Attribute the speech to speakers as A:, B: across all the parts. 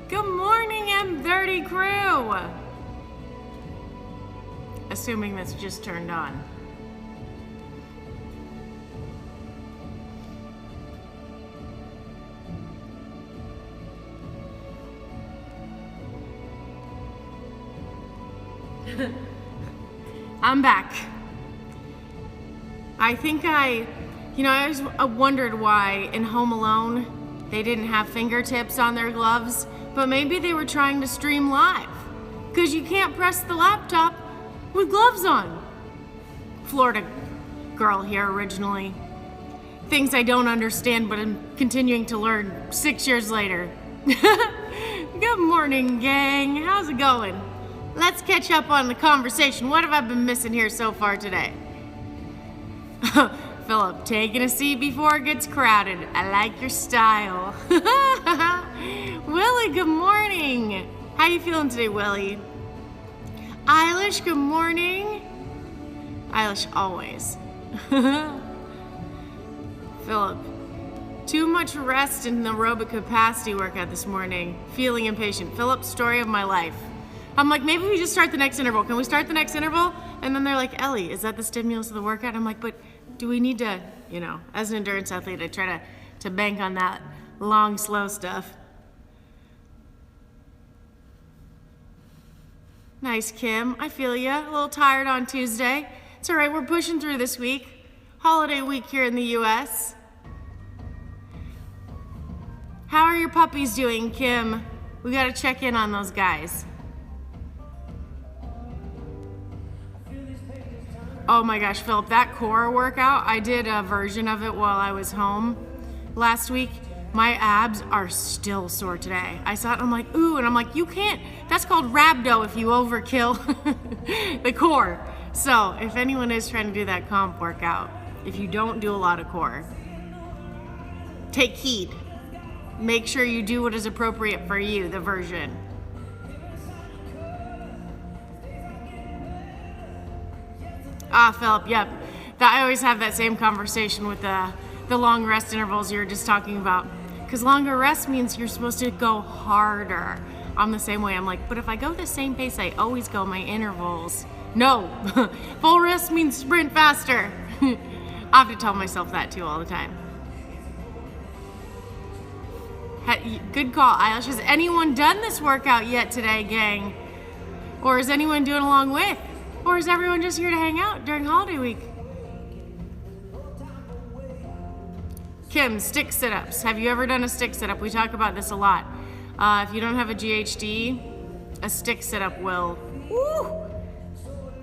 A: Good morning, M30 crew. Assuming that's just turned on. I'm back. I always wondered why in Home Alone they didn't have fingertips on their gloves, but maybe they were trying to stream live, because you can't press the laptop with gloves on. Florida girl here originally. Things I don't understand, but I'm continuing to learn 6 years later. Good morning, gang. How's it going? Let's catch up on the conversation. What have I been missing here so far today? Philip, taking a seat before it gets crowded. I like your style. Willie, good morning. How you feeling today, Willie? Eilish, good morning. Eilish, always. Philip, too much rest in the aerobic capacity workout this morning. Feeling impatient. Philip, story of my life. I'm like, maybe we just start the next interval. Can we start the next interval? And then they're like, Ellie, is that the stimulus of the workout? I'm like, but do we need to, as an endurance athlete, I try to bank on that long, slow stuff. Nice, Kim. I feel ya. A little tired on Tuesday. It's all right. We're pushing through this week. Holiday week here in the U.S. How are your puppies doing, Kim? We got to check in on those guys. Oh my gosh, Philip, that core workout, I did a version of it while I was home last week. My abs are still sore today. I saw it and I'm like, ooh, and I'm like, you can't, that's called rhabdo if you overkill the core. So if anyone is trying to do that comp workout, if you don't do a lot of core, take heed. Make sure you do what is appropriate for you, the version. Philip, yep. I always have that same conversation with the long rest intervals you were just talking about. Because longer rest means you're supposed to go harder. I'm the same way. I'm like, but if I go the same pace I always go my intervals. No. Full rest means sprint faster. I have to tell myself that too all the time. Good call, Eilish. Has anyone done this workout yet today, gang? Or is anyone doing along with? Or is everyone just here to hang out during holiday week? Kim, stick sit-ups. Have you ever done a stick sit-up? We talk about this a lot. If you don't have a GHD, a stick sit-up will. Woo!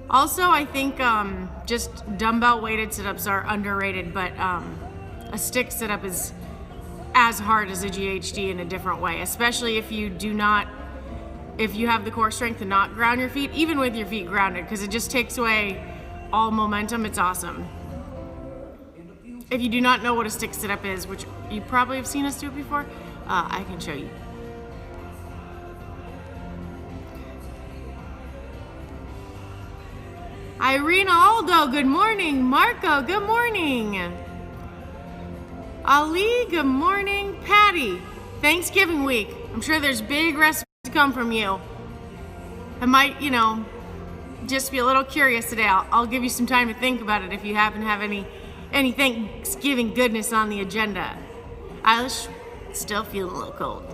A: Also, I think just dumbbell weighted sit-ups are underrated, but a stick sit-up is as hard as a GHD in a different way, especially if you have the core strength to not ground your feet, even with your feet grounded, because it just takes away all momentum. It's awesome. If you do not know what a stick sit-up is, which you probably have seen us do it before, I can show you. Irina Aldo, good morning. Marco, good morning. Ali, good morning. Patty, Thanksgiving week. I'm sure there's big recipes to come from you. I might, just be a little curious today. I'll give you some time to think about it if you happen to have any Thanksgiving goodness on the agenda. Eilish, still feeling a little cold.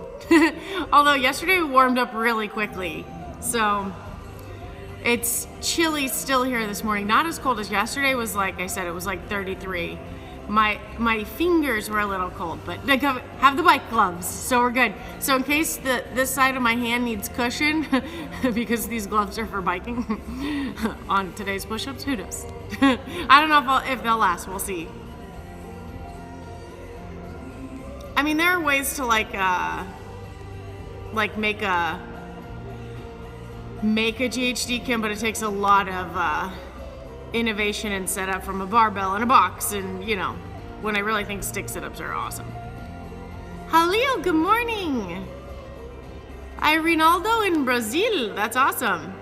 A: Although yesterday we warmed up really quickly. So it's chilly still here this morning. Not as cold as yesterday was, like I said, it was like 33. My fingers were a little cold, but I have the bike gloves, so we're good. So in case this side of my hand needs cushion, because these gloves are for biking, on today's push-ups, who knows? I don't know if they'll last, we'll see. I mean, there are ways to make a GHD Kim, but it takes a lot of innovation and setup from a barbell and a box, and when I really think stick sit-ups are awesome. Halil, good morning. Irinaldo in Brazil, that's awesome.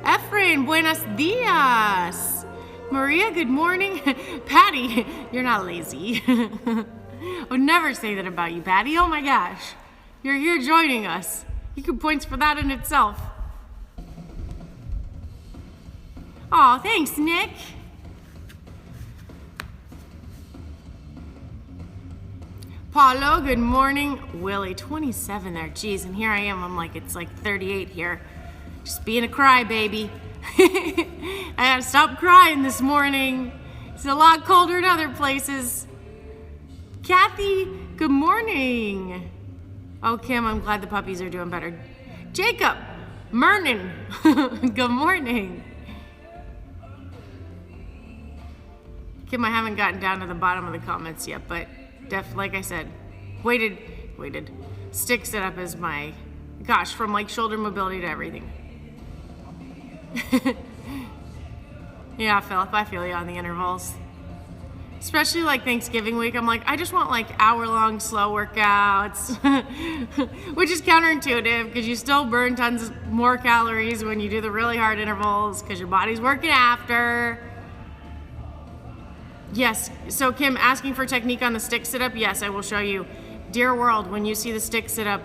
A: Efrain, buenos dias. Maria, good morning. Patty, you're not lazy. I would never say that about you, Patty. Oh my gosh. You're here joining us. You get points for that in itself. Aw, thanks, Nick. Paulo, good morning. Willie, 27 there. Jeez, and here I am. I'm like, it's like 38 here. Just being a crybaby. I had to stop crying this morning. It's a lot colder in other places. Kathy, good morning. Oh, Kim, I'm glad the puppies are doing better. Jacob, Mernon, good morning. Kim, I haven't gotten down to the bottom of the comments yet, but like I said, weighted stick sit up is my, gosh, from like shoulder mobility to everything. Yeah, Philip, I feel you on the intervals. Especially like Thanksgiving week, I'm like, I just want like hour-long slow workouts, which is counterintuitive because you still burn tons more calories when you do the really hard intervals because your body's working after. Yes, so Kim, asking for technique on the stick sit-up, yes, I will show you. Dear world, when you see the stick sit-up,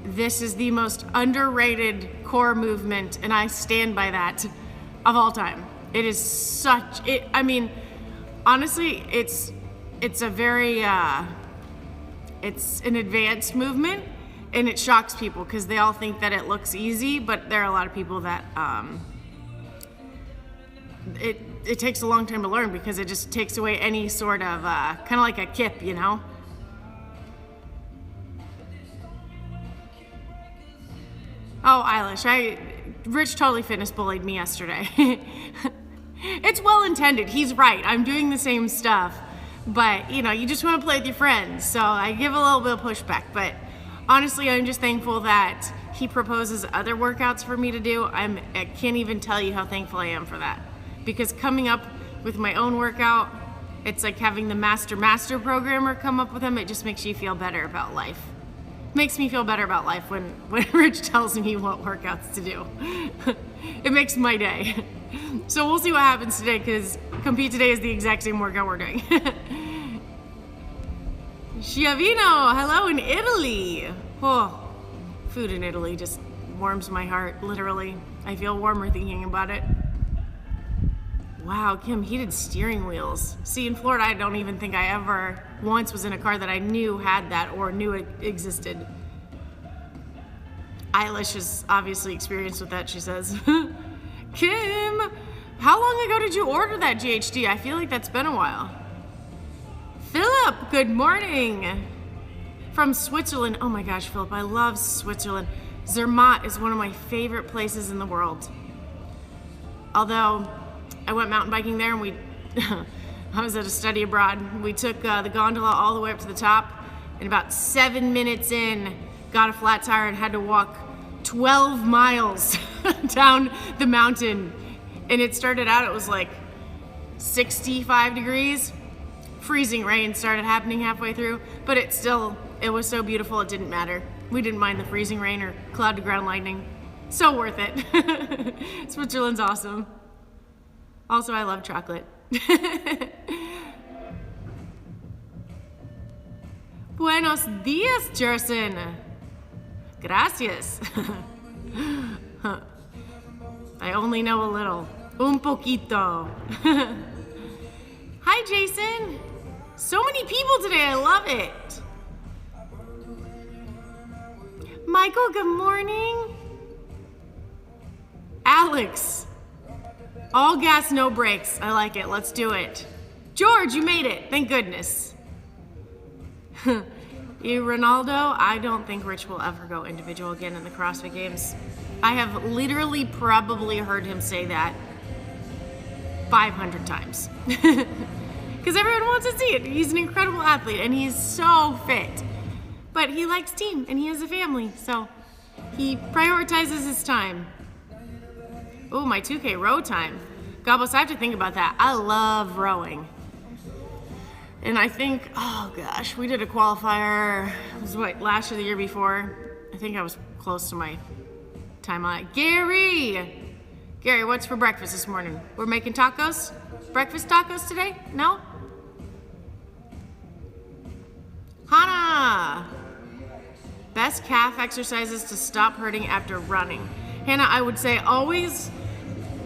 A: this is the most underrated core movement, and I stand by that, of all time. It is such, I mean, honestly, it's a very, it's an advanced movement, and it shocks people because they all think that it looks easy, but there are a lot of people that, it takes a long time to learn because it just takes away any sort of, kind of like a kip, you know? Oh, Eilish, Rich totally fitness bullied me yesterday. It's well intended, he's right, I'm doing the same stuff, but you know, you just want to play with your friends, so I give a little bit of pushback, but honestly, I'm just thankful that he proposes other workouts for me to do. I can't even tell you how thankful I am for that. Because coming up with my own workout, it's like having the master programmer come up with them. It just makes you feel better about life. Makes me feel better about life when Rich tells me what workouts to do. It makes my day. So we'll see what happens today because Compete Today is the exact same workout we're doing. Schiavino, hello in Italy. Oh, food in Italy just warms my heart, literally. I feel warmer thinking about it. Wow, Kim, heated steering wheels. See, in Florida, I don't even think I ever once was in a car that I knew had that or knew it existed. Eilish is obviously experienced with that, she says. Kim, how long ago did you order that GHD? I feel like that's been a while. Philip, good morning. From Switzerland. Oh my gosh, Philip, I love Switzerland. Zermatt is one of my favorite places in the world. Although, I went mountain biking there and I was at a study abroad. We took the gondola all the way up to the top and about 7 minutes in, got a flat tire and had to walk 12 miles down the mountain. And it started out, it was like 65 degrees. Freezing rain started happening halfway through, but it was so beautiful it didn't matter. We didn't mind the freezing rain or cloud to ground lightning. So worth it. Switzerland's awesome. Also, I love chocolate. Buenos dias, Jerson. Gracias. I only know a little. Un poquito. Hi, Jason. So many people today. I love it. Michael, good morning. Alex. All gas, no brakes. I like it. Let's do it. George, you made it. Thank goodness. You, Ronaldo, I don't think Rich will ever go individual again in the CrossFit Games. I have literally probably heard him say that 500 times. Because everyone wants to see it. He's an incredible athlete and he's so fit. But he likes team and he has a family, so he prioritizes his time. Oh, my 2K row time. Gabos, I have to think about that. I love rowing. And I think, oh gosh, we did a qualifier, it was what, last year, the year before? I think I was close to my time on it. Gary, what's for breakfast this morning? We're making tacos? Breakfast tacos today? No? Hannah! Best calf exercises to stop hurting after running. Hannah, I would say always,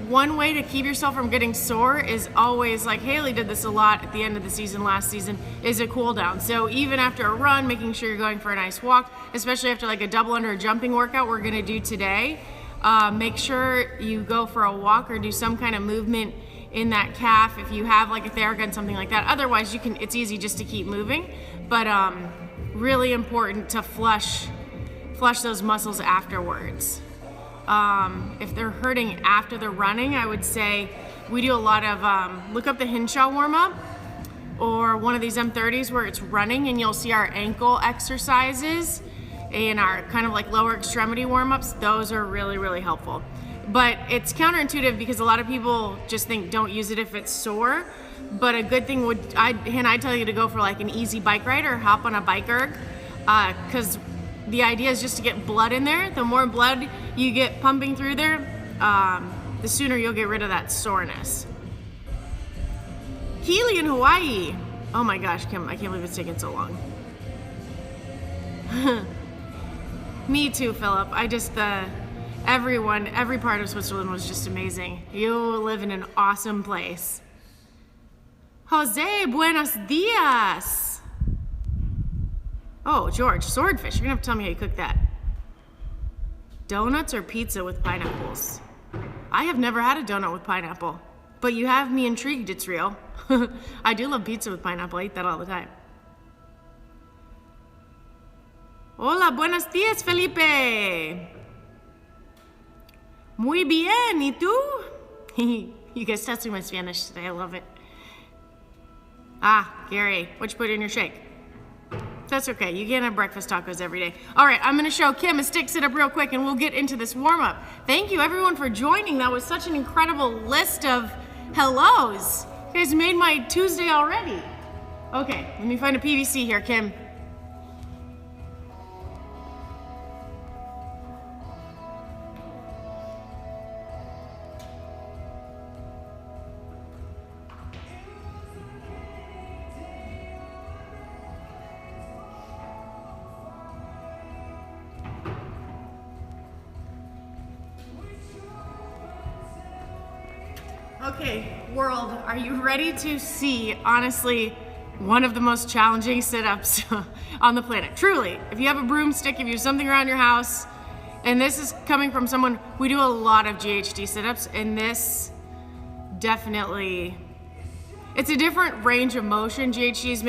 A: one way to keep yourself from getting sore is always, like Haley did this a lot at the end of the season last season, is a cool down. So even after a run, making sure you're going for a nice walk, especially after like a double under jumping workout we're gonna do today, make sure you go for a walk or do some kind of movement in that calf if you have like a Theragun, something like that. Otherwise, it's easy just to keep moving, but really important to flush those muscles afterwards. If they're hurting after the running, I would say we do a lot of, look up the Hinshaw warm-up or one of these M30s where it's running, and you'll see our ankle exercises and our kind of like lower extremity warm-ups. Those are really, really helpful. But it's counterintuitive because a lot of people just think don't use it if it's sore. But a good thing would, I'd tell you to go for like an easy bike ride or hop on a bike erg, because the idea is just to get blood in there. The more blood you get pumping through there, the sooner you'll get rid of that soreness. Keely in Hawaii. Oh my gosh, Kim, I can't believe it's taking so long. Me too, Philip. Every part of Switzerland was just amazing. You live in an awesome place. Jose, buenos dias. Oh, George, swordfish. You're gonna have to tell me how you cook that. Donuts or pizza with pineapples? I have never had a donut with pineapple, but you have me intrigued, it's real. I do love pizza with pineapple. I eat that all the time. Hola, buenos dias, Felipe. Muy bien, ¿y tú? You guys testing my Spanish today, I love it. Ah, Gary, what you put in your shake? That's okay, you can't have breakfast tacos every day. All right, I'm gonna show Kim a stick sit-up real quick and we'll get into this warm-up. Thank you everyone for joining. That was such an incredible list of hellos. You guys made my Tuesday already. Okay, let me find a PVC here, Kim. Okay, world, are you ready to see, honestly, one of the most challenging sit-ups on the planet? Truly, if you have a broomstick, if you have something around your house, and this is coming from someone, we do a lot of GHD sit-ups, and this definitely, it's a different range of motion. GHDs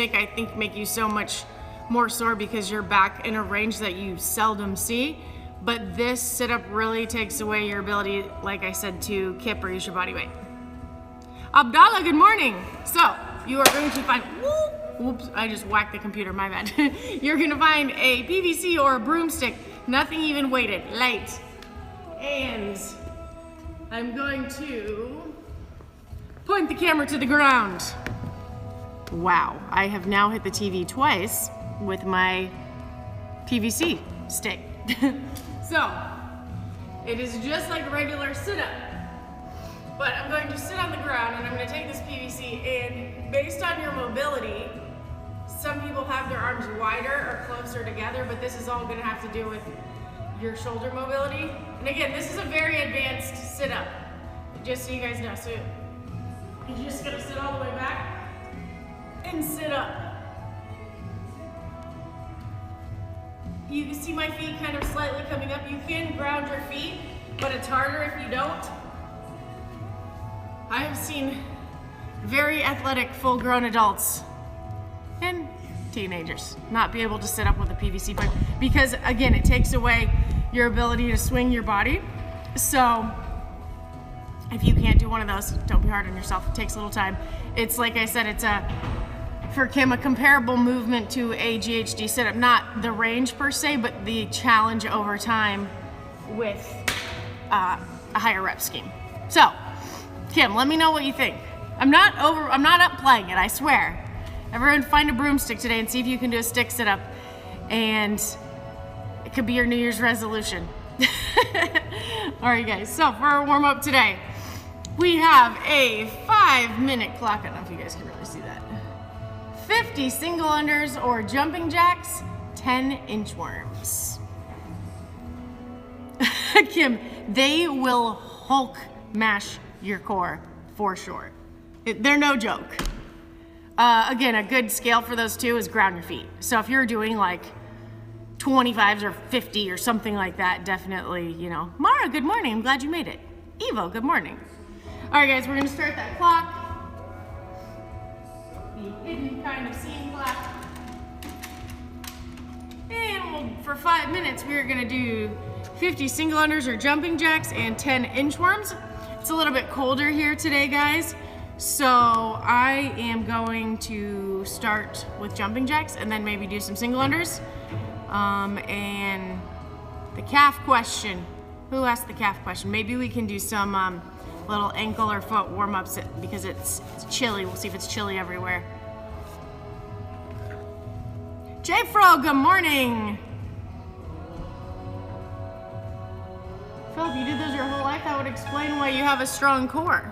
A: make you so much more sore because you're back in a range that you seldom see, but this sit-up really takes away your ability, like I said, to kip or use your body weight. Abdallah, good morning. So, you are going to find, whoops, I just whacked the computer, my bad. You're gonna find a PVC or a broomstick, nothing even weighted, light. And I'm going to point the camera to the ground. Wow, I have now hit the TV twice with my PVC stick. So, it is just like a regular sit-up. But I'm going to sit on the ground and I'm going to take this PVC and based on your mobility, some people have their arms wider or closer together, but this is all going to have to do with your shoulder mobility. And again, this is a very advanced sit-up, just so you guys know. So you're just going to sit all the way back and sit up. You can see my feet kind of slightly coming up. You can ground your feet, but it's harder if you don't. I have seen very athletic, full-grown adults and teenagers not be able to sit up with a PVC pipe because, again, it takes away your ability to swing your body. So if you can't do one of those, don't be hard on yourself. It takes a little time. It's like I said, it's for Kim, a comparable movement to a GHD sit-up. Not the range per se, but the challenge over time with a higher rep scheme. So, Kim, let me know what you think. I'm not up playing it, I swear. Everyone find a broomstick today and see if you can do a stick sit-up. And it could be your New Year's resolution. All right, guys, so for our warm-up today, we have a 5-minute clock. I don't know if you guys can really see that. 50 single unders or jumping jacks, 10 inchworms. Kim, they will Hulk mash your core for sure. They're no joke. Again, a good scale for those two is ground your feet. So if you're doing like 25s or 50 or something like that, definitely, you know. Mara, good morning. I'm glad you made it. Evo, good morning. All right, guys, we're gonna start that clock. The hidden kind of scene clock. And for 5 minutes, we're gonna do 50 single unders or jumping jacks and 10 inchworms. It's a little bit colder here today, guys. So I am going to start with jumping jacks and then maybe do some single unders. And the calf question. Who asked the calf question? Maybe we can do some little ankle or foot warm-ups because it's chilly. We'll see if it's chilly everywhere. J-Fro, good morning. Philip, you did those your whole life? That would explain why you have a strong core.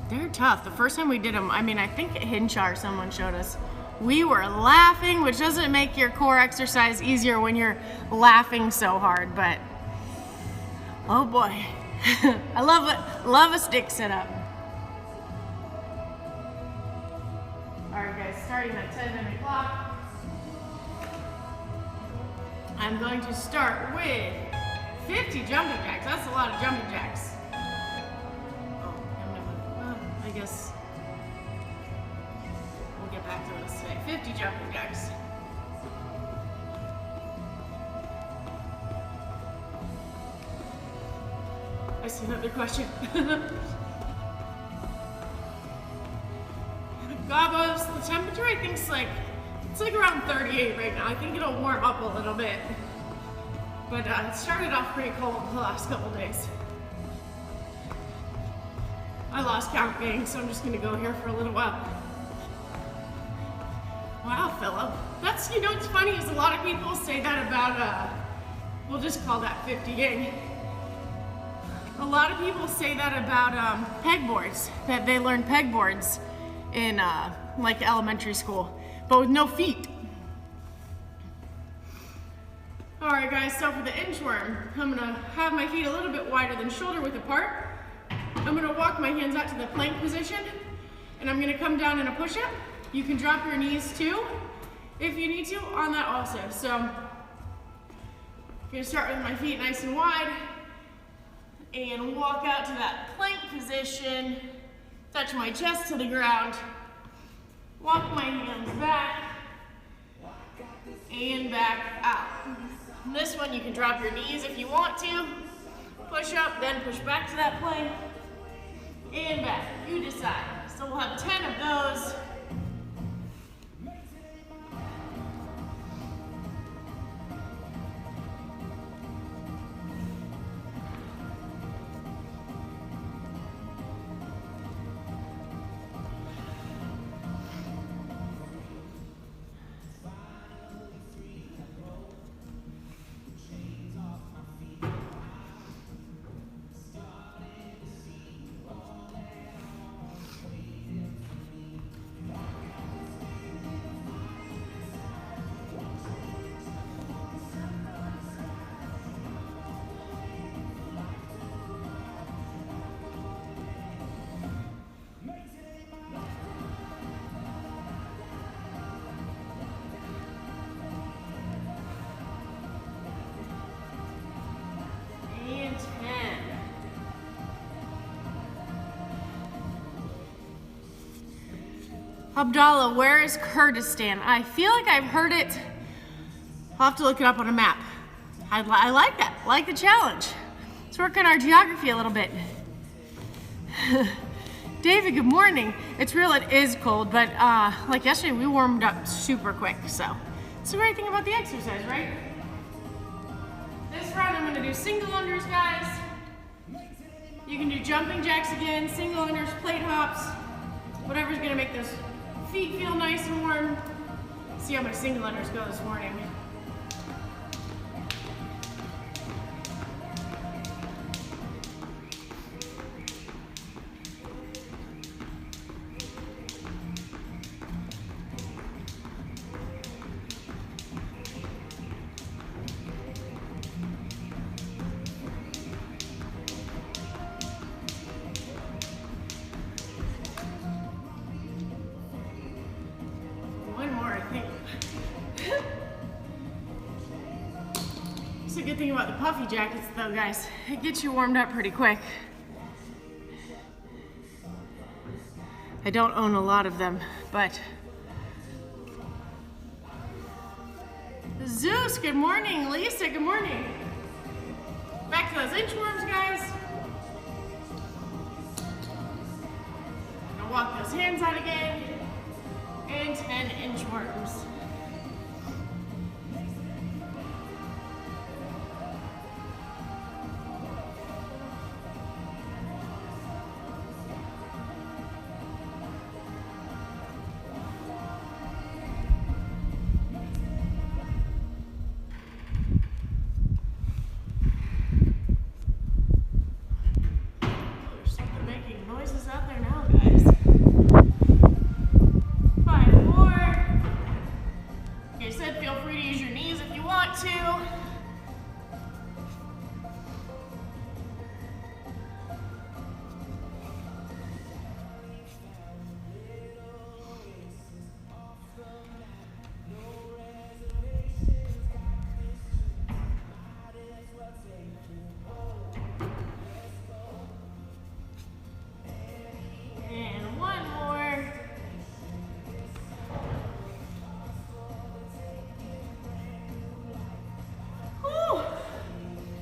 A: They're tough. The first time we did them, I mean, I think at Hinchar someone showed us. We were laughing, which doesn't make your core exercise easier when you're laughing so hard, but oh boy. I love a stick setup. All right, guys, starting that 10-minute clock. I'm going to start with 50 jumping jacks. That's a lot of jumping jacks. I guess we'll get back to this today. 50 jumping jacks. I see another question. Gabos, the temperature I think it's like around 38 right now. I think it'll warm up a little bit. But it started off pretty cold the last couple days. I lost count, gang, so I'm just gonna go here for a little while. Wow, Philip. That's, you know what's funny is a lot of people say that about, we'll just call that 50 gang. A lot of people say that about pegboards, that they learn pegboards in like elementary school, but with no feet. All right, guys, so for the inchworm, I'm gonna have my feet a little bit wider than shoulder width apart. I'm gonna walk my hands out to the plank position, and I'm gonna come down in a push-up. You can drop your knees too, if you need to, on that also. So, I'm gonna start with my feet nice and wide, and walk out to that plank position, touch my chest to the ground, walk my hands back, and back out. And this one, you can drop your knees if you want to, push up, then push back to that plank, and back, you decide. So we'll have 10 of those. Abdallah, where is Kurdistan? I feel like I've heard it. I'll have to look it up on a map. I like that. I like the challenge. Let's work on our geography a little bit. David, good morning. It's real, it is cold, but like yesterday, we warmed up super quick, so it's the great thing about the exercise, right? This round, I'm gonna do single unders, guys. You can do jumping jacks again, single unders, plate hops, whatever's gonna make those feet feel nice and warm. See how my single unders go this morning. That's a good thing about the puffy jackets though, guys. It gets you warmed up pretty quick. I don't own a lot of them, but Zeus, good morning. Lisa, good morning. Back to those inchworms, guys. Gonna walk those hands out again. And 10 inchworms.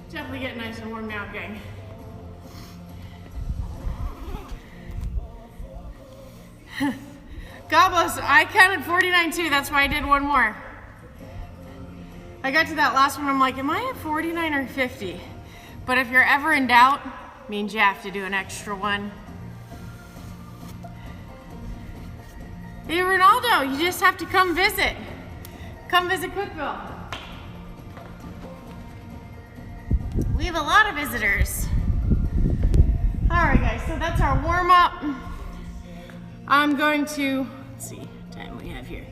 A: Definitely getting nice and warm now, gang. God bless, I counted 49 too, that's why I did one more. I got to that last one, I'm like, am I at 49 or 50? But if you're ever in doubt, means you have to do an extra one. Hey Ronaldo, you just have to come visit. Come visit Cookville. We have a lot of visitors. All right, guys, so that's our warm up. I'm going to, let's see what time we have here.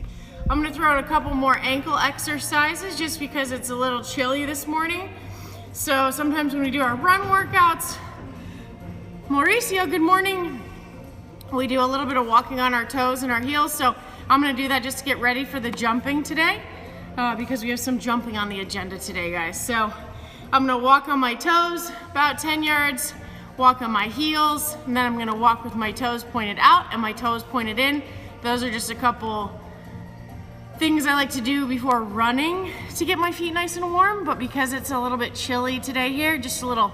A: I'm gonna throw out a couple more ankle exercises just because it's a little chilly this morning. So sometimes when we do our run workouts, Mauricio, good morning. We do a little bit of walking on our toes and our heels. So I'm gonna do that just to get ready for the jumping today because we have some jumping on the agenda today, guys. So I'm gonna walk on my toes about 10 yards, walk on my heels, and then I'm gonna walk with my toes pointed out and my toes pointed in. Those are just a couple things I like to do before running to get my feet nice and warm, but because it's a little bit chilly today here, just a little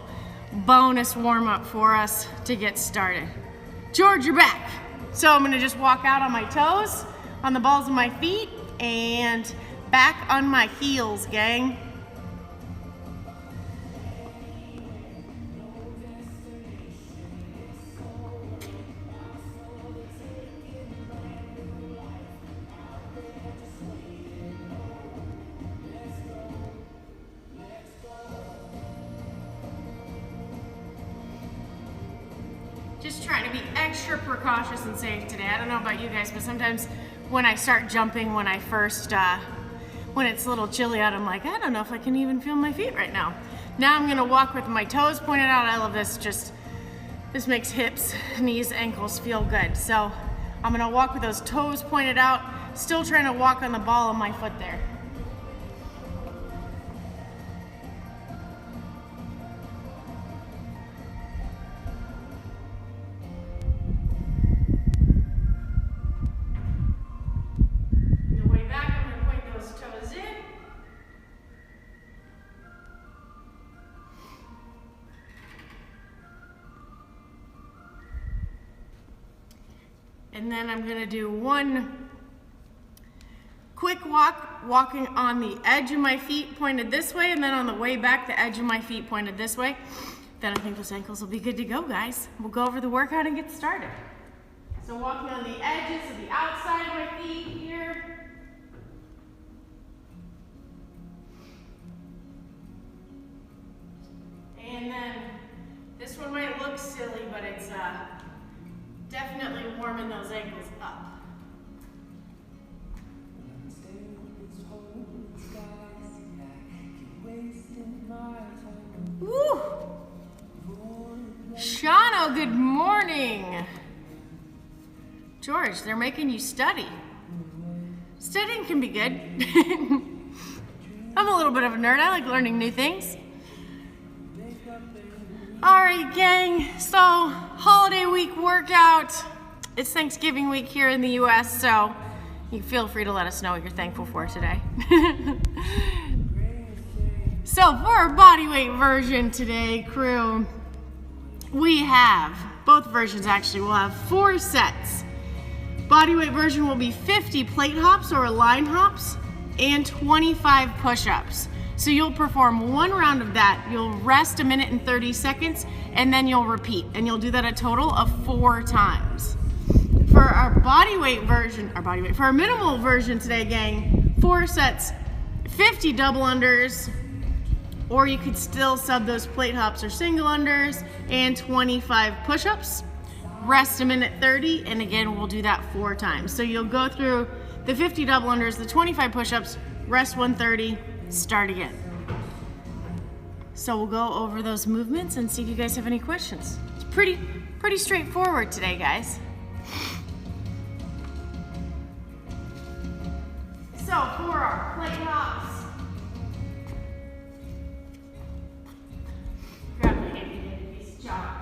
A: bonus warm up for us to get started. George, you're back. So I'm gonna just walk out on my toes, on the balls of my feet, and back on my heels, gang. Just trying to be extra precautious and safe today. I don't know about you guys, but sometimes when I start jumping, when it's a little chilly out, I'm like, I don't know if I can even feel my feet right now. Now I'm gonna walk with my toes pointed out. I love this, this makes hips, knees, ankles feel good. So I'm gonna walk with those toes pointed out, still trying to walk on the ball of my foot there. And then I'm gonna do one quick walk, walking on the edge of my feet pointed this way, and then on the way back, the edge of my feet pointed this way. Then I think those ankles will be good to go, guys. We'll go over the workout and get started. So walking on the edges of the outside of my feet here. And then this one might look silly, but it's definitely warming those ankles up. Woo! Shano, good morning. George, they're making you study. Studying can be good. I'm a little bit of a nerd. I like learning new things. All right, gang. So, holiday week workout. It's Thanksgiving week here in the US, so you feel free to let us know what you're thankful for today. So, for our bodyweight version today, crew, we have, both versions actually, will have 4 sets. Bodyweight version will be 50 plate hops or line hops and 25 push-ups. So you'll perform 1 round of that, you'll rest 1 minute and 30 seconds, and then you'll repeat. And you'll do that a total of 4 times. For our bodyweight version, for our minimal version today, gang, 4 sets, 50 double unders, or you could still sub those plate hops or single unders, and 25 push-ups. Rest 1 minute 30, and again, we'll do that 4 times. So you'll go through the 50 double unders, the 25 push-ups, rest 130, start again. So we'll go over those movements and see if you guys have any questions. It's pretty straightforward today, guys. So for our plate hops, grab my handy piece of chalk.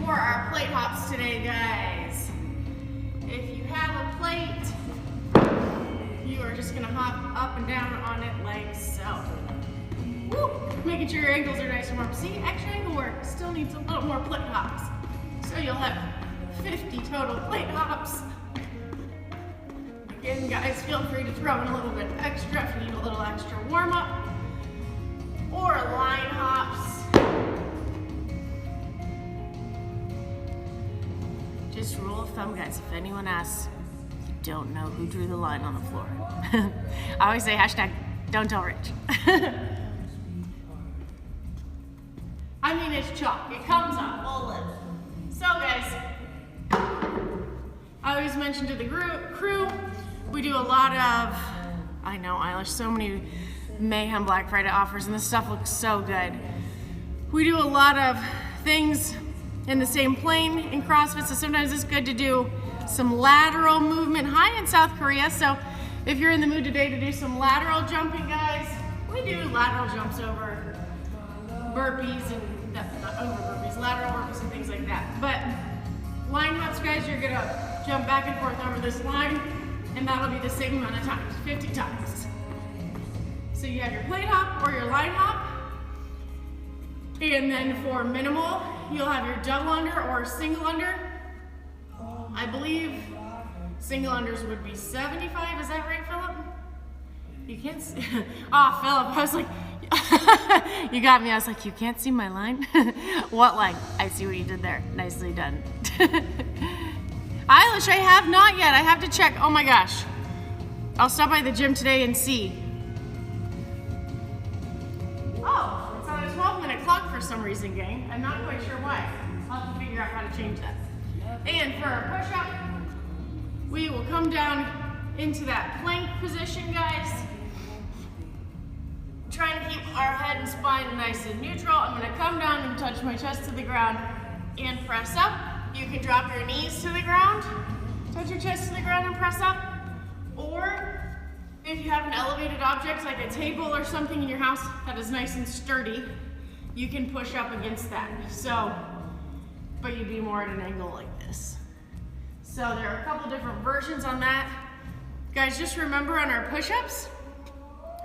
A: For our plate hops today, guys, if you have a plate, you are just gonna hop up and down on it like so. Woo! Making sure your ankles are nice and warm. See, extra ankle work still needs a little more plate hops. So you'll have 50 total plate hops. Again, guys, feel free to throw in a little bit extra if you need a little extra warm up, or line hops. Just rule of thumb, guys, if anyone asks, you don't know who drew the line on the floor. I always say hashtag don't tell Rich. I mean, it's chalk. It comes off. We'll live. So, guys, I always mention to the crew, we do a lot of, I know, Eilish, so many Mayhem Black Friday offers, and this stuff looks so good. We do a lot of things in the same plane in CrossFit, so sometimes it's good to do some lateral movement. Hi in South Korea, so if you're in the mood today to do some lateral jumping, guys, we do lateral jumps over burpees and, not over burpees, lateral burpees and things like that. But line hops, guys, you're gonna jump back and forth over this line, and that'll be the same amount of times, 50 times. So you have your plate hop or your line hop, and then for minimal, you'll have your double under or single under. I believe single unders would be 75, is that right, Philip? You can't see, oh, Philip, I was like, you got me, I was like, you can't see my line? What line? I see what you did there, nicely done. Eilish, I have not yet, I have to check, oh my gosh. I'll stop by the gym today and see. Oh, it's on a 12-minute clock for some reason, gang. I'm not quite sure why. I'll have to figure out how to change that. And for our push-up, we will come down into that plank position, guys. Trying to keep our head and spine nice and neutral. I'm gonna come down and touch my chest to the ground and press up. You can drop your knees to the ground, touch your chest to the ground and press up. Or if you have an elevated object like a table or something in your house that is nice and sturdy, you can push up against that. So, but you'd be more at an angle like this. So there are a couple different versions on that. Guys, just remember on our push-ups,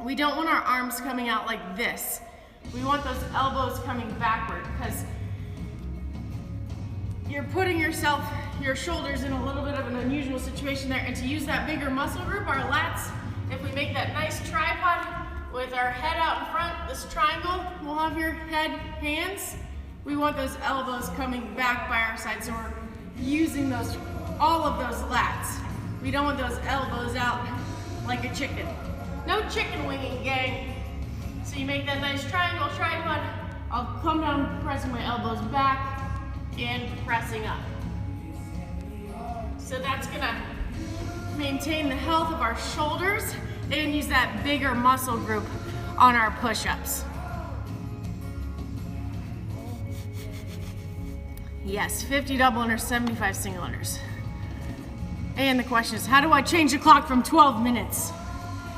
A: we don't want our arms coming out like this. We want those elbows coming backward, because you're putting your shoulders in a little bit of an unusual situation there. And to use that bigger muscle group, our lats, if we make that nice tripod with our head out in front, this triangle, we'll have your head, hands. We want those elbows coming back by our side, so we're using all of those lats. We don't want those elbows out like a chicken. No chicken winging, gang. So you make that nice triangle tripod. I'll come down, pressing my elbows back and pressing up. So that's gonna maintain the health of our shoulders and use that bigger muscle group on our push-ups. Yes, 50 double unders, 75 single unders. And the question is, how do I change the clock from 12 minutes?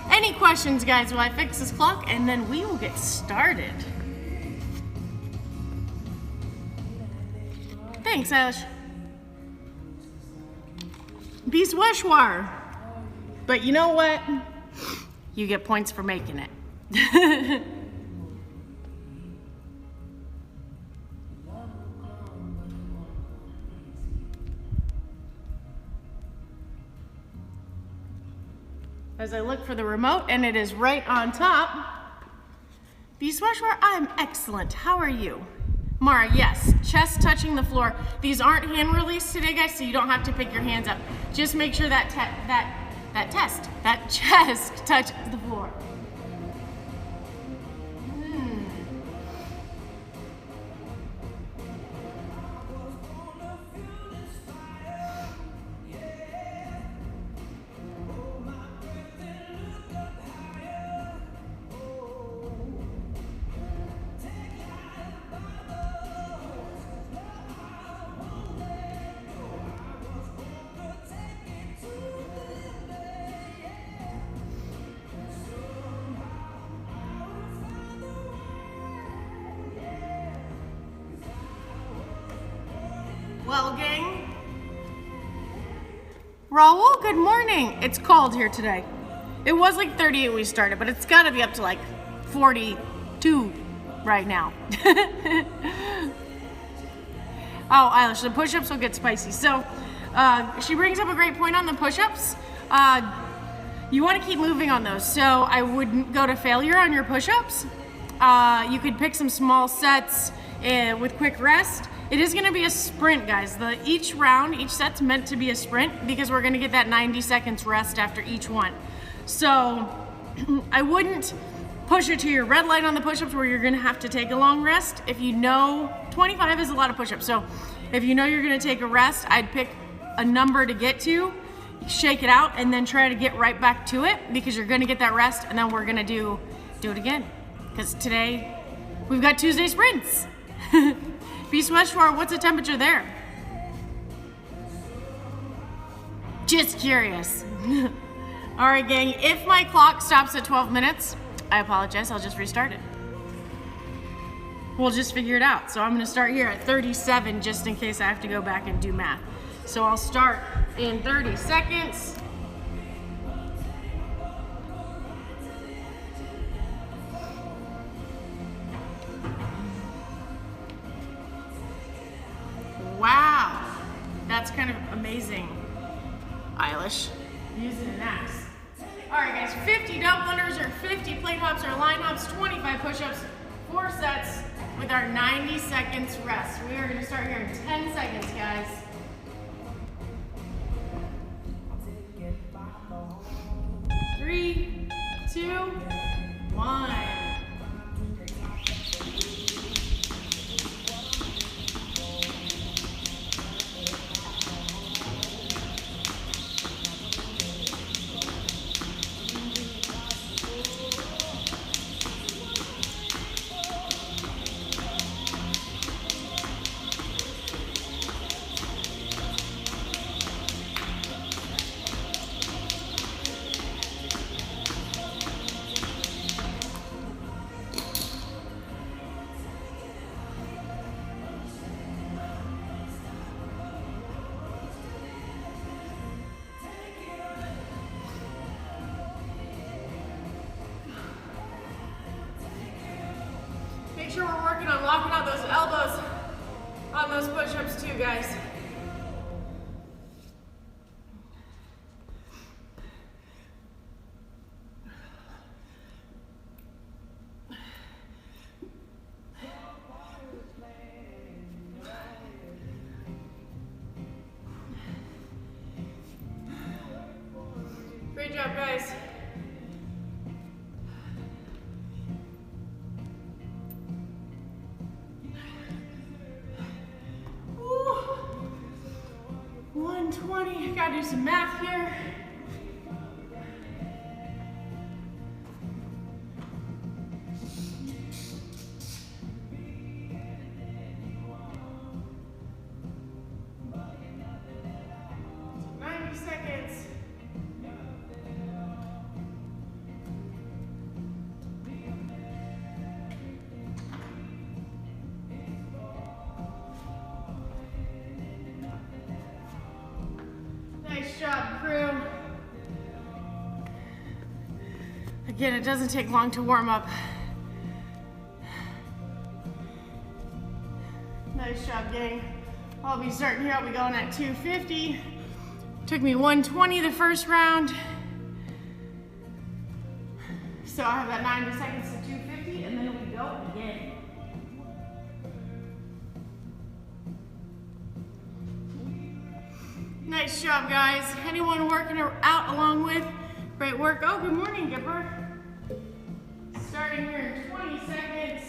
A: Any questions, guys, while I fix this clock, and then we will get started. Thanks, Eilish. Peace Weshwar. But you know what? You get points for making it. As I look for the remote, and it is right on top. Peace Weshwar, I'm excellent. How are you? Mara, yes, chest touching the floor. These aren't hand released today, guys, so you don't have to pick your hands up. Just make sure that chest touches the floor. Well, gang. Raul, good morning. It's cold here today. It was like 38 when we started, but it's gotta be up to like 42 right now. Oh, Eilish, the push-ups will get spicy. So, she brings up a great point on the push-ups. You wanna keep moving on those. So I wouldn't go to failure on your push-ups. You could pick some small sets with quick rest. It is gonna be a sprint, guys. Each round, each set's meant to be a sprint because we're gonna get that 90 seconds rest after each one. So I wouldn't push it to your red light on the push-ups where you're gonna have to take a long rest. If you know, 25 is a lot of push-ups. So if you know you're gonna take a rest, I'd pick a number to get to, shake it out, and then try to get right back to it because you're gonna get that rest, and then we're gonna do it again. Because today, we've got Tuesday sprints. Peace Weshwar, what's the temperature there? Just curious. All right, gang, if my clock stops at 12 minutes, I apologize, I'll just restart it. We'll just figure it out. So I'm gonna start here at 37 just in case I have to go back and do math. So I'll start in 30 seconds. Wow, that's kind of amazing, Eilish, using an axe. All right, guys, 50 double unders or 50 plate hops or line hops, 25 push-ups, 4 sets with our 90 seconds rest. We are gonna start here in 10 seconds, guys. Three, two, one. Make sure we're working on locking out those elbows on those push-ups too, guys. Great job, guys. Woo. 120, gotta do some math here. crew. Again, it doesn't take long to warm up. Nice job, gang. I'll be starting here. I'll be going at 250. Took me 120 the first round. So I have that 90 seconds to 250, and then we go again. Nice job, guys. Anyone working out along with? Great work. Oh, good morning, Gipper. Starting here in 20 seconds.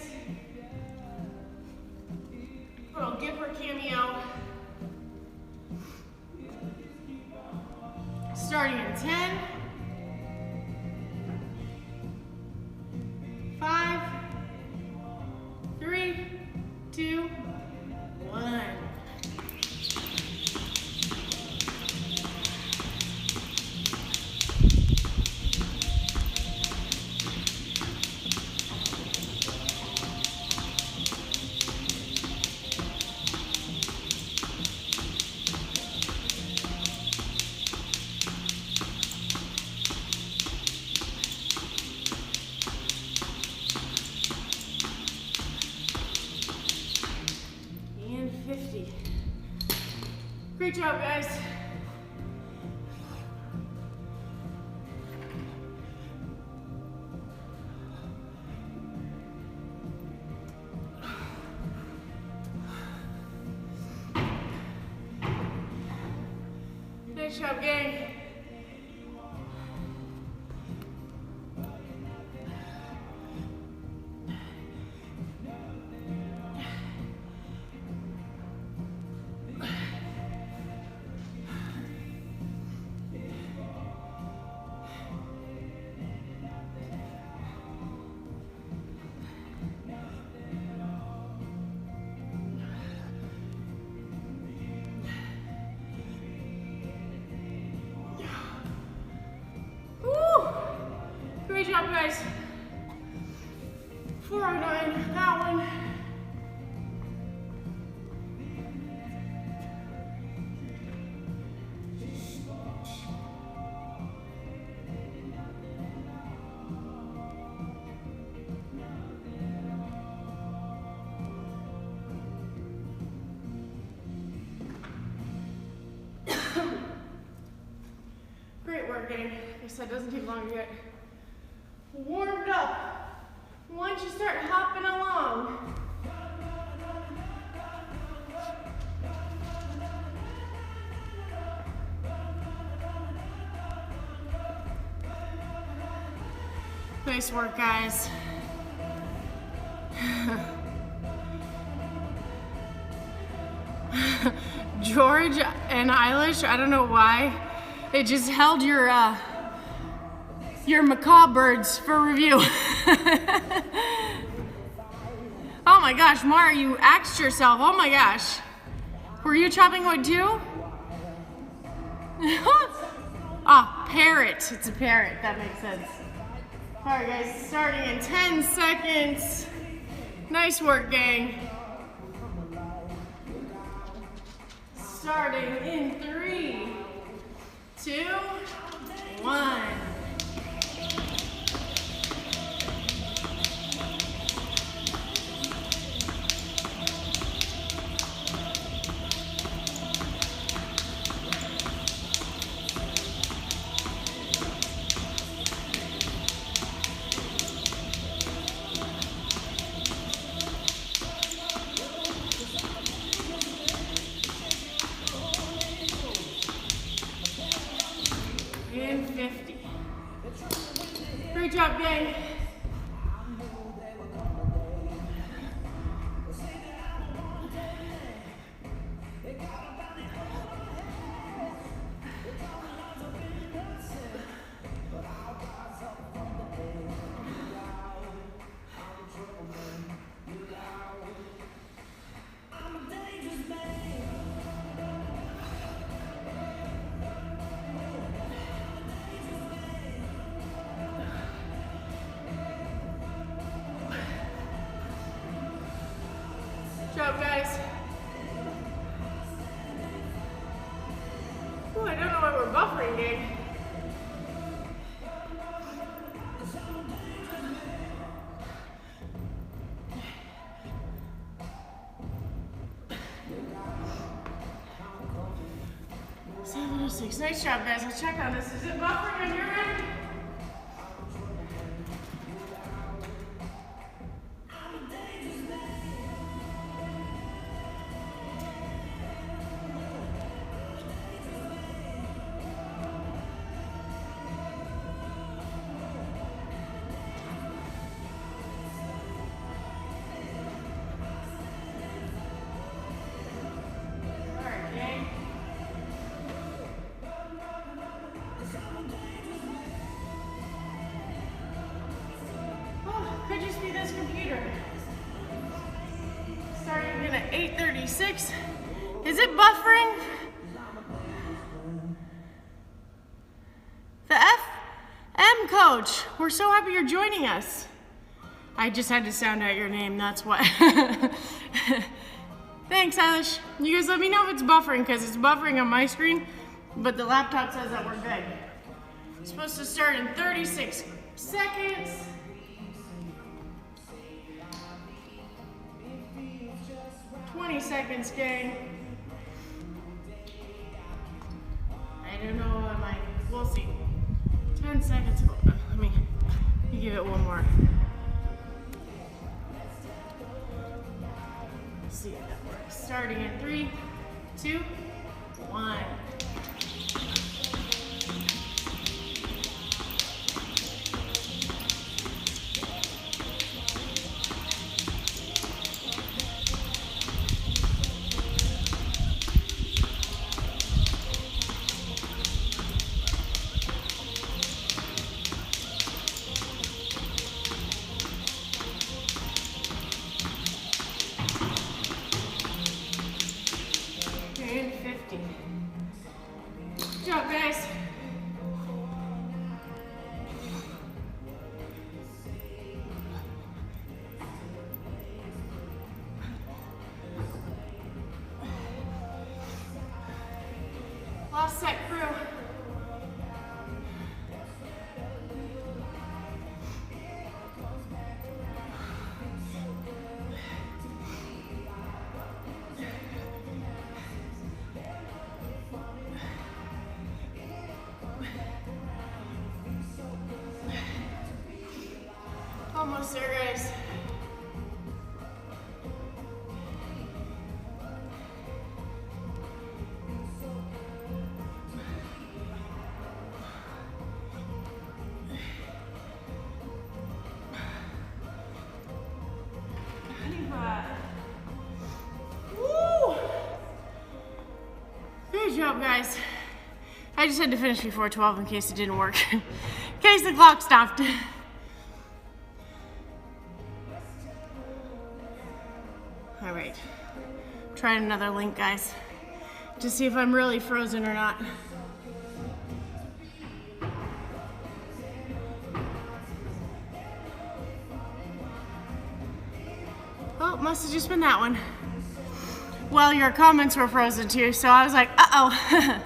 A: Little Gipper cameo. Starting in 10. 5, 3, 2, 1. Great job, guys. Nice job, gang. Great job, guys. 409, that one. Great work, gang. Like I said, it doesn't take long to get warmed up. Once you start hopping along, nice work, guys. George and Eilish, I don't know why, they just held your macaw birds for review. Oh my gosh, Mara, you axed yourself. Oh my gosh. Were you chopping wood too? Ah, parrot. It's a parrot. That makes sense. All right, guys, starting in 10 seconds. Nice work, gang. Starting in 3, 2, 1. And 50. Great job, gang. Good job, guys. Ooh, I don't know why we're we're buffering, gang. Nice job, guys. Let's check on this. Is it buffering on your end? Could just be this computer. Starting again at 8:36. Is it buffering? The FM coach. We're so happy you're joining us. I just had to sound out your name, that's why. Thanks, Eilish. You guys let me know if it's buffering, because it's buffering on my screen, but the laptop says that we're good. It's supposed to start in 36 seconds. Seconds, gang. I don't know, we'll see. 10 seconds. Let me give it one more. Let's see if that works. Starting in 3, 2, 1. Good job, guys. Last set, crew. Almost there, guys. Woo! Good job, guys. I just had to finish before 12 in case it didn't work. In case the clock stopped. All right, trying another link, guys, to see if I'm really frozen or not. Oh, must have just been that one. Well, your comments were frozen too, so I was like, uh-oh.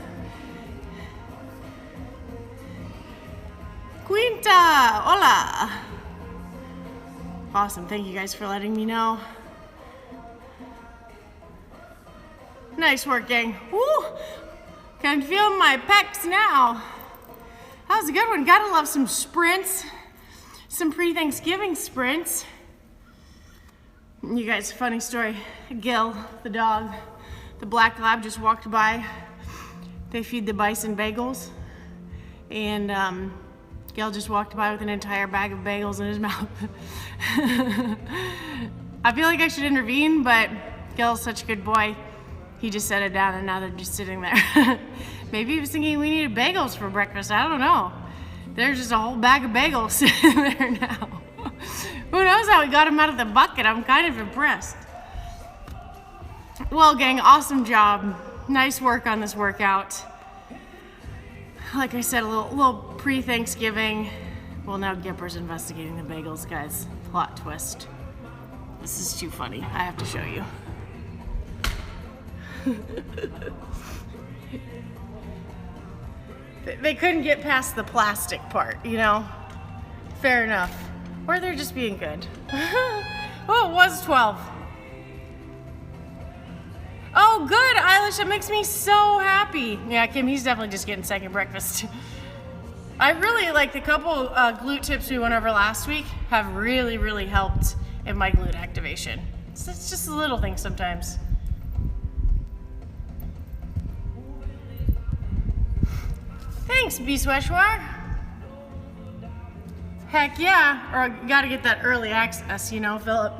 A: Quinta, hola. Awesome, thank you guys for letting me know. Nice work, gang. Woo! Can feel my pecs now. That was a good one. Gotta love some sprints. Some pre-Thanksgiving sprints. You guys, funny story. Gil, the dog, the black lab just walked by. They feed the bison bagels. And Gil just walked by with an entire bag of bagels in his mouth. I feel like I should intervene, but Gil's such a good boy. He just set it down and now they're just sitting there. Maybe he was thinking we needed bagels for breakfast. I don't know. There's just a whole bag of bagels sitting there now. Who knows how we got him out of the bucket? I'm kind of impressed. Well, gang, awesome job. Nice work on this workout. Like I said, a little pre-Thanksgiving. Well, now Gipper's investigating the bagels, guys. Plot twist. This is too funny. I have to show you. They couldn't get past the plastic part, you know? Fair enough. Or they're just being good. Oh, it was 12. Oh, good, Eilish, that makes me so happy. Yeah, Kim, he's definitely just getting second breakfast. I really like the couple glute tips we went over last week have really, really helped in my glute activation. So it's just a little thing sometimes. Thanks, Bisweshwar. Heck yeah, or gotta get that early access, you know, Philip.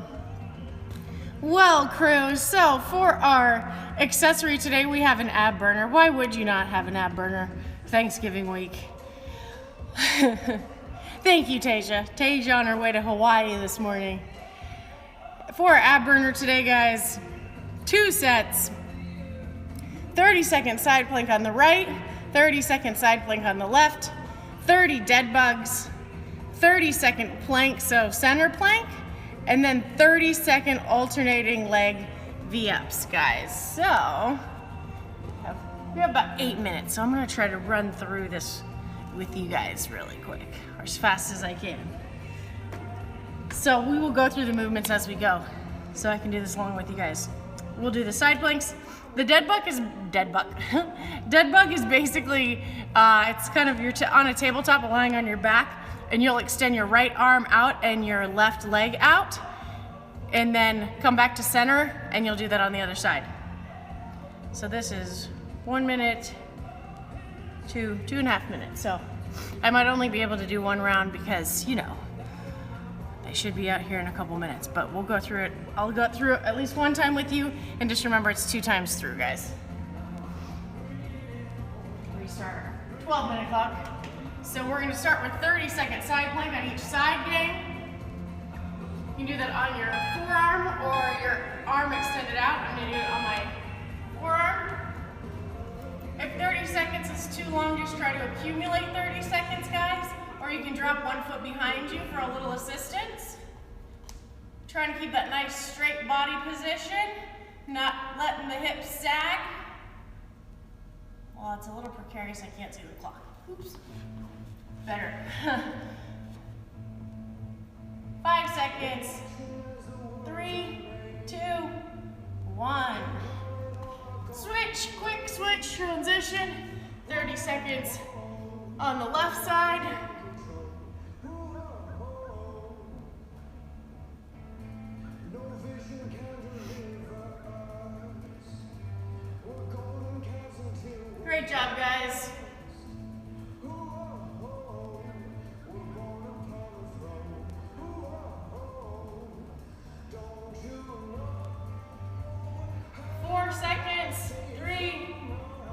A: Well, crew, so for our accessory today, we have an ab burner. Why would you not have an ab burner Thanksgiving week? Thank you, Tasia. Tasia on her way to Hawaii this morning. For our ab burner today, guys, 2 sets. 30-second side plank on the right, 30-second side plank on the left, 30 dead bugs, 30-second plank, so center plank, and then 30-second alternating leg V-ups, guys. So, we have about 8 minutes, so I'm gonna try to run through this with you guys really quick, or as fast as I can. So we will go through the movements as we go, so I can do this along with you guys. We'll do the side planks. The dead bug is dead bug. Dead bug is basically it's kind of you're on a tabletop lying on your back, and you'll extend your right arm out and your left leg out, and then come back to center, and you'll do that on the other side. So this is 1 minute to 2.5 minutes. So I might only be able to do one round because, you know, I should be out here in a couple minutes, but we'll go through it. I'll go through it at least one time with you, and just remember it's 2 times through, guys. Restart our 12-minute clock. So we're gonna start with 30-second side plank on each side, gang. You can do that on your forearm or your arm extended out. I'm gonna do it on my forearm. If 30 seconds is too long, just try to accumulate 30 seconds, guys. Or you can drop 1 foot behind you for a little assistance. Trying to keep that nice straight body position, not letting the hips sag. Well, it's a little precarious, I can't see the clock. Oops. Better. 5 seconds. 3, 2, 1. Switch, quick switch, transition. 30 seconds on the left side. Great job, guys. Seconds. 3,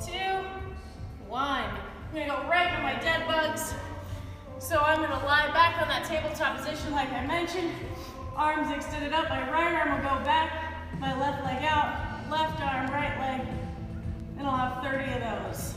A: 2, 1. I'm gonna go right on my dead bugs. So I'm gonna lie back on that tabletop position like I mentioned. Arms extended up, my right arm will go back, my left leg out, left arm, right leg, and I'll have 30 of those.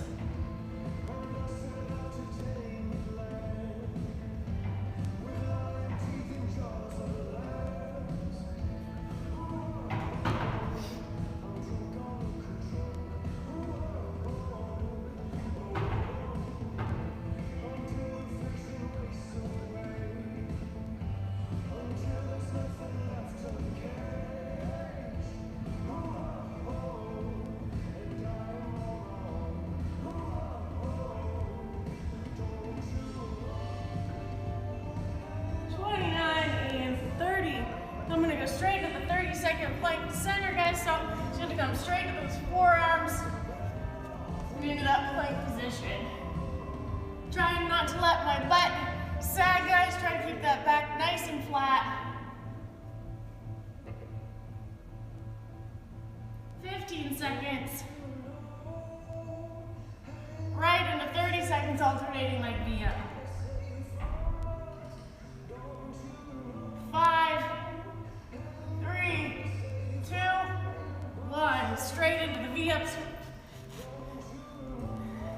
A: Plank to center, guys, so it's going to come straight to those forearms into that plank position. Trying not to let my butt sag, guys. Try to keep that back nice and flat. 15 seconds. Right into 30 seconds alternating like V-up. 5, 3, 2, 1. Straight into the V-ups.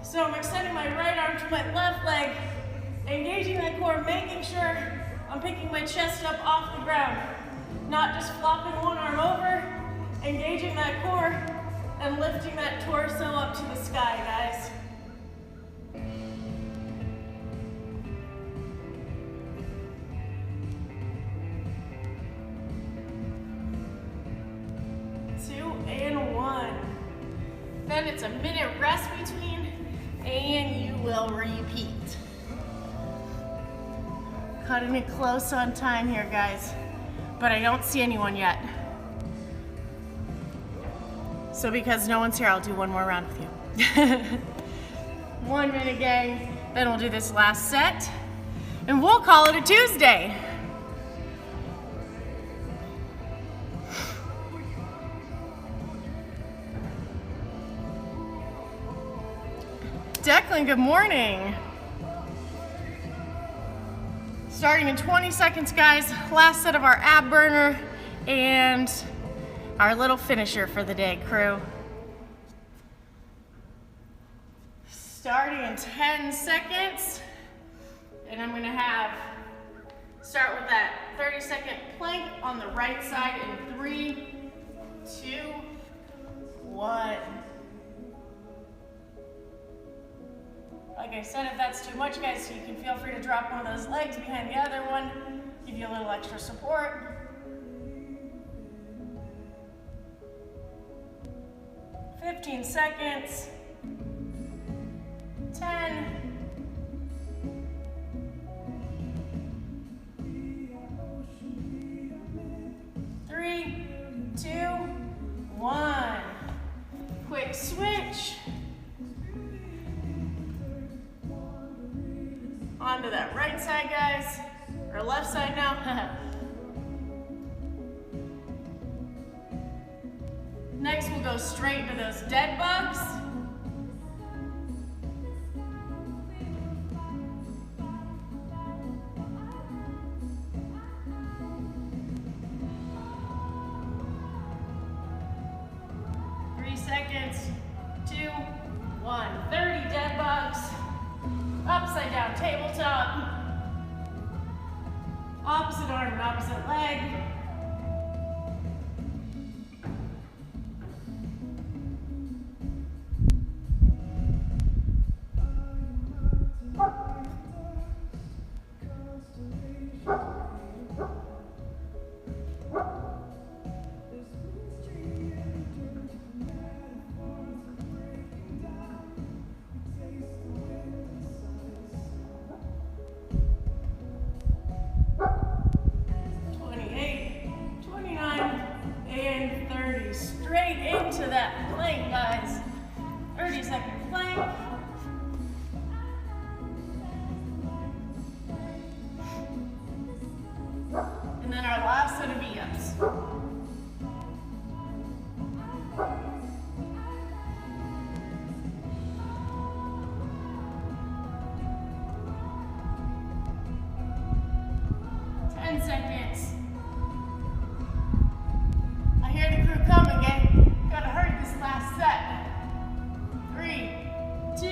A: So I'm extending my right arm to my left leg, engaging that core, making sure I'm picking my chest up off the ground. Not just flopping one arm over, engaging that core, and lifting that torso up to the sky, guys. minutes, a minute rest between, and you will repeat. Cutting it close on time here, guys, but I don't see anyone yet. So because no one's here, I'll do one more round with you. 1 minute, gang. Then we'll do this last set, and we'll call it a Tuesday. Declan, good morning. Starting in 20 seconds, guys. Last set of our ab burner and our little finisher for the day, crew. Starting in 10 seconds. And I'm gonna start with that 30-second plank on the right side in 3, 2, 1. Like I said, if that's too much, guys, you can feel free to drop one of those legs behind the other one, give you a little extra support. 15 seconds. 10. 3, 2, 1. Quick switch. Onto that right side, guys, or left side now. Next, we'll go straight into those dead bugs. Seconds, 2, 1. 30 dead bugs. Upside down tabletop. Opposite arm and opposite leg. Into that plank, guys. 30-second plank. And then our last set of V-ups. Seconds. I hear the crew coming, gang. Gotta hurry this last set. 3, 2,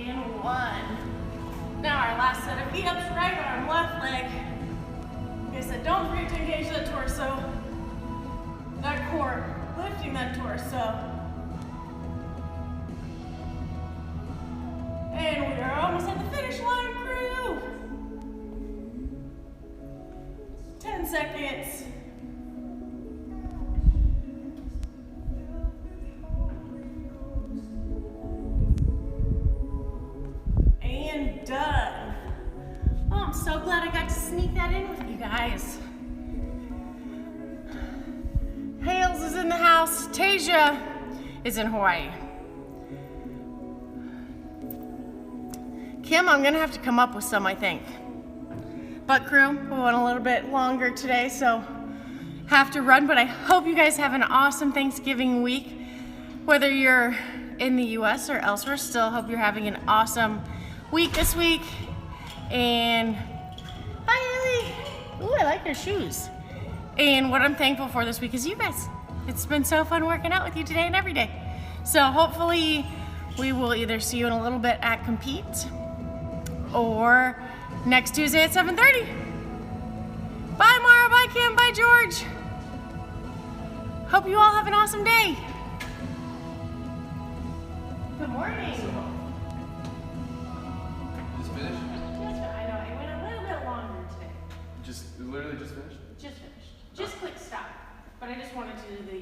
A: and 1. Now our last set of V-ups, right arm, left leg. Like I said, don't forget to engage that torso, that core, lifting that torso. And we are almost at the finish line, crew. 10 seconds. And done. Oh, I'm so glad I got to sneak that in with you guys. Hales is in the house. Tasia is in Hawaii. Kim, I'm gonna have to come up with some, I think. But crew, we went a little bit longer today, so have to run, but I hope you guys have an awesome Thanksgiving week. Whether you're in the US or elsewhere, still hope you're having an awesome week this week. And bye, Lily. Ooh, I like your shoes. And what I'm thankful for this week is you guys. It's been so fun working out with you today and every day. So hopefully we will either see you in a little bit at Compete or next Tuesday at 7:30. Bye, Mara. Bye, Kim. Bye, George. Hope you all have an awesome day. Good morning.
B: Just finished?
A: I know. I went a little bit longer today.
B: Literally just finished?
A: Just finished. Just click stop. But I just wanted to do the